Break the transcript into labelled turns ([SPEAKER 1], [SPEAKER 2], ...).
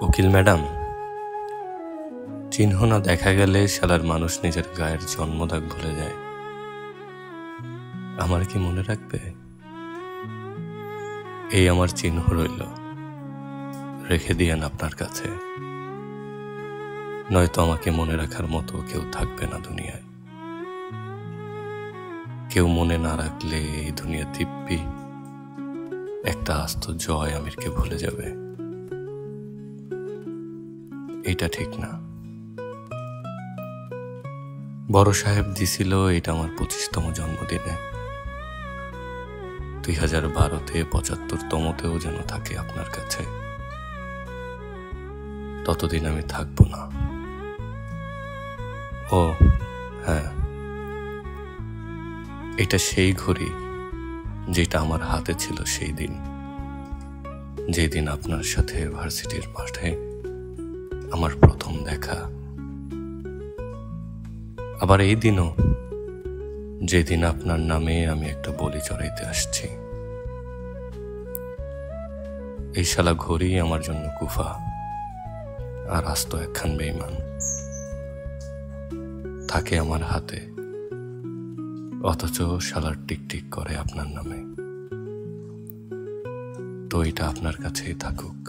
[SPEAKER 1] উকিল ম্যাডাম, চিহ্ন না দেখা গেলে শালার মানুষ নিজের গায়ের জন্মদাগ ভুলে যায়। আমার কি মনে রাখবে? এই আমার চিহ্ন রইল, রেখে দিয়েন আপনার কাছে, নয়তো আমাকে মনে রাখার মতো কেউ থাকবে না দুনিয়ায়। কেউ মনে না রাখলে এই দুনিয়া দিব্যি একটা আস্ত জয় আমিরকে ভুলে যাবে। এটা ঠিক না। বড় সাহেব দিছিল এটা আমার 25তম জন্মদিনে। 2012-তে 75তমতেও যেন থাকে আপনার কাছে। ততদিন আমি থাকবো না। ও হ্যাঁ, এটা সেই ঘড়ি যেটা আমার হাতে ছিল সেই দিন, যেদিন আপনার সাথে ভার্সিটির মাঠে আমার প্রথম দেখা। আবার এই দিনও, যেদিন আপনার নামে আমি একটা বলি চড়াইতে আসছি। এই শালা ঘড়ি আমার জন্য কুফা আর আস্ত একখান বেঈমান। থাকে আমার হাতে, অথচ শালার টিকটিক করে আপনার নামে। তো এটা আপনার কাছেই থাকুক।